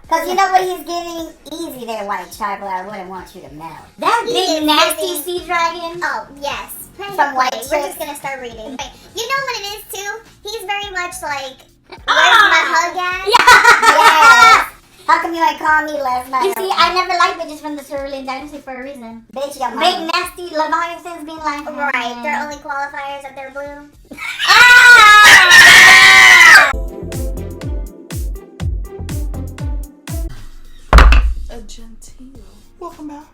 Because you know what he's getting? Easy there, white chocolate. I wouldn't want you to melt. That big nasty sea dragon? Oh, yes. From White Chicks. We're just going to start reading. You know what it is, too? He's very much like, where's my hug at? Yeah. How come you ain't call me last night? You see, I never liked bitches from the Cerulean Dynasty for a reason. Bitch, your big nasty Leviathans being like, right, their only qualifiers that they're blue. A genteel. Welcome back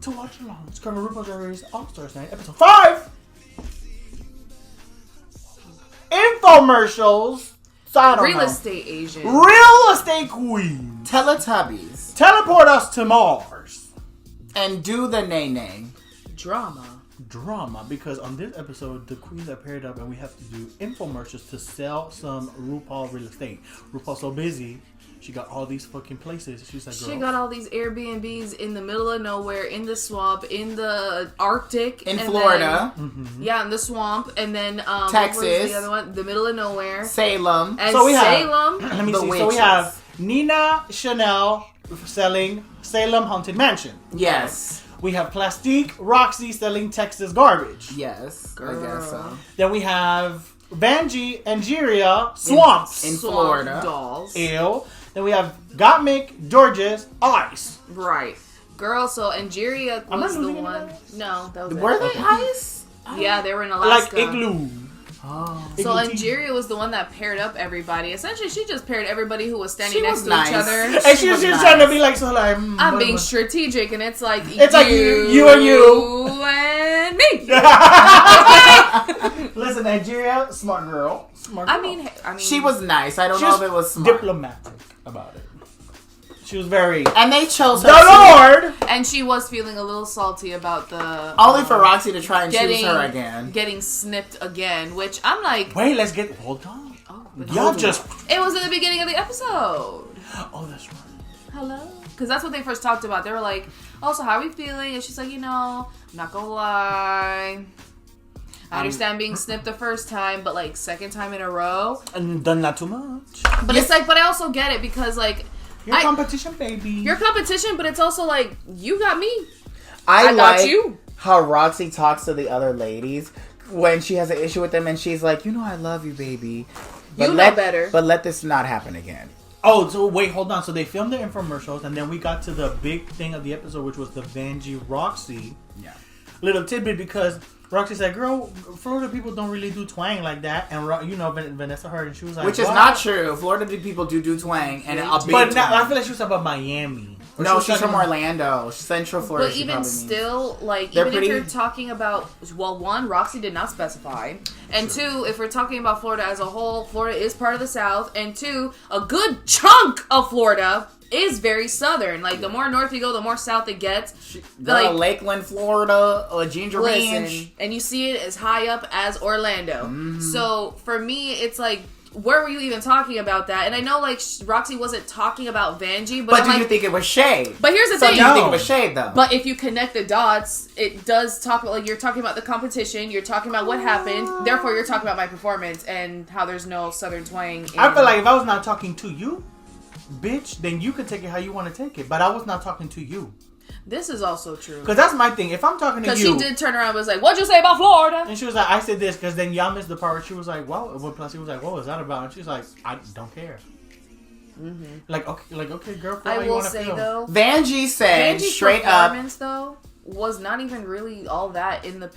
to Watch-A-Lerngz. Covering RuPaul's Drag Race All-Stars Night, episode 5. Infomercials. So I don't Real know. estate agent. Real estate queen. Teletubbies. Teleport us to Mars. And do the nay-nay. Drama. Drama, because on this episode, the queens are paired up and we have to do infomercials to sell some RuPaul real estate. RuPaul's so busy, she got all these fucking places. She's like, girl. She got all these Airbnbs in the middle of nowhere, in the swamp, in the Arctic. In Florida. Yeah, in the swamp. And then, Texas. What was the other one? The middle of nowhere. Salem. And So we have- Salem. Let me The see. witches. So we have Nina Chanel selling Salem Haunted Mansion. Yes. We have Plastique Roxy selling Texas Garbage. Yes. Girl. I guess so. Then we have Vanjie and Jiria Swamps. In Swamp Florida. dolls. Ew. Then we have Gottmik Georges Ice. Right. Girl, so Angeria Am I was the losing one. anybody? No, that was Were it. they ice? Yeah, they were in Like Alaska. Igloo. Oh. So Igloo tea. Angeria was the one that paired up everybody. Essentially, she just paired everybody who was standing She next was to nice. each other. And She she's was just nice. trying to be like, so like, I'm being strategic, and it's like It's like you and you. and me. Listen, Nigeria, smart girl. Smart girl. I mean, She was nice. I don't She know was if it was smart. diplomatic about it. She was very... And they chose her. The Lord! and she was feeling a little salty about the Only for Roxy to try and choose getting her again. getting snipped again, which I'm like, Wait, let's get... Hold on. oh, Y'all just... it was in the beginning of the episode. Oh, that's right. Hello? Because that's what they first talked about. They were like, oh, so how are we feeling? And she's like, I'm not gonna lie. I understand being snipped the first time, but like second time in a row. And done not too much. But it's like, but I also get it because like, Your competition, baby. your competition, but it's also like, you got me. I got like you. how Roxy talks to the other ladies when she has an issue with them and she's like, I love you, baby. But You know better. But let this not happen again. Oh, so wait, hold on. So they filmed the infomercials, and then we got to the big thing of the episode, which was the Vanjie Roxy Yeah. little tidbit, because Roxy said, girl, Florida people don't really do twang like that. And, Vanessa heard, and she was like, Which is what? not true. Florida people do twang and a big But now, I twang. feel like she was talking about Miami. Or No, she was she's from talking- Orlando. Central Florida. But she even probably means. still, like, They're even pretty- if you're talking about, well, one, Roxy did not specify. And two, if we're talking about Florida as a whole, Florida is part of the South. And two, a good chunk of Florida is very southern. Like, the more north you go, the more south it gets. Girl, Lakeland, Florida, or Ginger Listen, Ranch. and you see it as high up as Orlando. Mm-hmm. So, for me, it's like, where were you even talking about that? And I know, like, Roxy wasn't talking about Vanjie, but But I'm do like, you think it was shade? but here's the So thing. do you think it was shade, though? But if you connect the dots, it does talk about, like, you're talking about the competition, you're talking about what happened, therefore you're talking about my performance and how there's no southern twang. I feel like if I was not talking to you, bitch, then you could take it how you want to take it. But I was not talking to you. this is also true. Because that's my thing. If I'm talking to Because you... she did turn around and was like, what'd you say about Florida? And she was like, I said this, because then y'all missed the part where she was like, well, plus he was like, what was that about? And she was like, I don't care. Mm-hmm. Like, okay, girl, I how you will wanna say, feel? though, Vanjie said Vanjie's straight up. performance, though, was not even really all that in the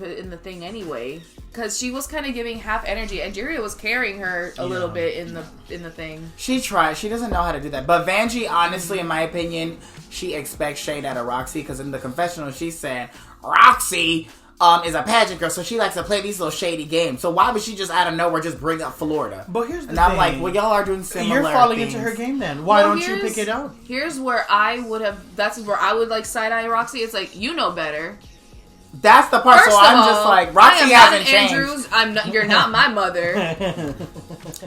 thing anyway. Because she was kind of giving half energy. And Angeria was carrying her a little bit in the thing. She tried. She doesn't know how to do that. But Vanjie, honestly, in my opinion, she expects shade out of Roxy because in the confessional, she said Roxy is a pageant girl, so she likes to play these little shady games. So why would she just out of nowhere just bring up Florida? But here's the and thing. I'm like, well, y'all are doing similar. You're falling things. into her game then. Why Well, don't you pick it up? Here's where I would have. That's where I would like side eye Roxy. It's like, you know better. That's the part. First so of I'm all, just like, I Roxy am not hasn't an changed. Andrews. I'm not. You're not my mother.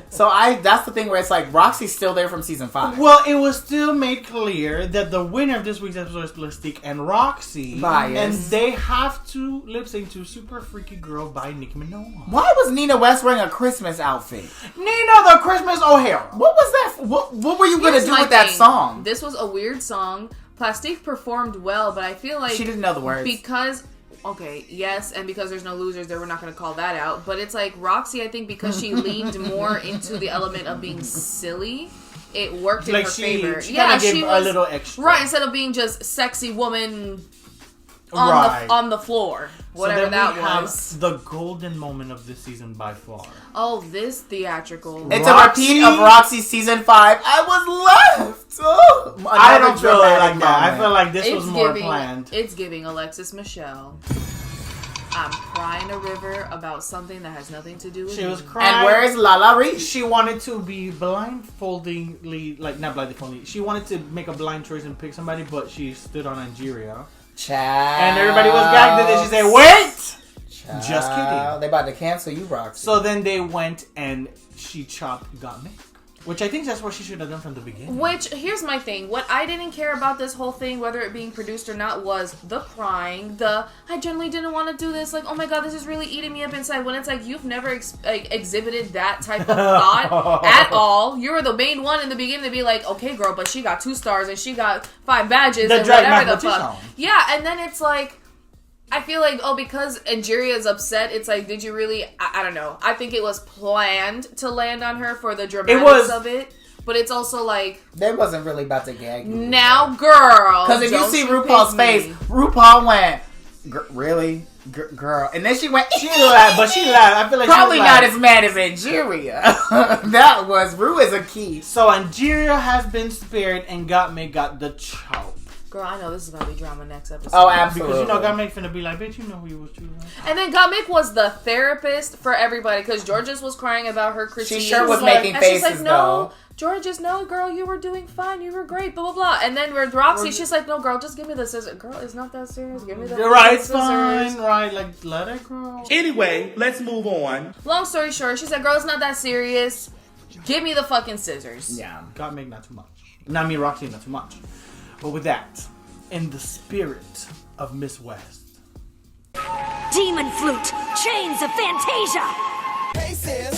So that's the thing where it's like Roxy's still there from season 5. Well, it was still made clear that the winner of this week's episode is Plastique and Roxy. Bias. And they have to lip sync to Super Freaky Girl by Nicki Minaj. Why was Nina West wearing a Christmas outfit? Nina the Christmas O'Hara. What was that? What were you going to Here's do my with that thing. song? This was a weird song. Plastique performed well, but I feel like She didn't know the words. because. Okay, yes, and because there's no losers there, we're not going to call that out. But it's like Roxy, I think because she leaned more into the element of being silly, it worked in her favor. She gave a little extra. Right, instead of being just sexy woman on the floor. Whatever so that we was. have the golden moment of this season by far. Oh, this theatrical. It's a repeat of Roxy's season 5. I was left. Oh, I don't feel like that. I moment. feel like this It's was more giving, planned. It's giving Alexis Michelle. I'm crying a river about something that has nothing to do with She me. was crying. And where is Lala Reese? She wanted to be blindfoldingly, like not blindfoldingly. She wanted to make a blind choice and pick somebody, but she stood on Nigeria. Child. And everybody was gagged and then she said, wait! Child. Just kidding. They about to cancel you, Roxy. So then they went and she chopped Got Me. Which I think that's what she should have done from the beginning. Which, here's my thing. What I didn't care about this whole thing, whether it being produced or not, was the crying, I generally didn't want to do this, like, oh my god, this is really eating me up inside. When it's like, you've never exhibited that type of thought at all. You were the main one in the beginning to be like, okay, girl, but she got 2 stars and she got 5 badges and whatever the fuck. Yeah, and then it's like, I feel like, because Angeria is upset, it's like, did you really... I don't know. I think it was planned to land on her for the dramatics of it. But it's also like... They wasn't really about to gag you. Now, girl... Because if you see RuPaul's face, RuPaul went, really? Girl. And then she went... She laughed, but she laughed. I feel like Probably she was not like, as mad as Angeria. That was... Ru is a key. So Angeria has been spared and got the chop. Girl, I know this is going to be drama next episode. Oh, absolutely. Because Gottmik finna be like, bitch, you know who you was choosing. And then Gottmik was the therapist for everybody because Georges was crying about her critique. She sure was making faces, she's like, no, Georges, no, girl, you were doing fine. You were great, blah, blah, blah. And then with Roxy, she's like, no, girl, just give me the scissors. Girl, it's not that serious. Give me the right, scissors. fine, right, like, let it go. Anyway, let's move on. Long story short, she said, girl, it's not that serious. Give me the fucking scissors. Yeah, Gottmik, not too much. Not me, Roxy, not too much. But with that... in the spirit of Miss West. Demon flute, chains of Fantasia. Hey sis,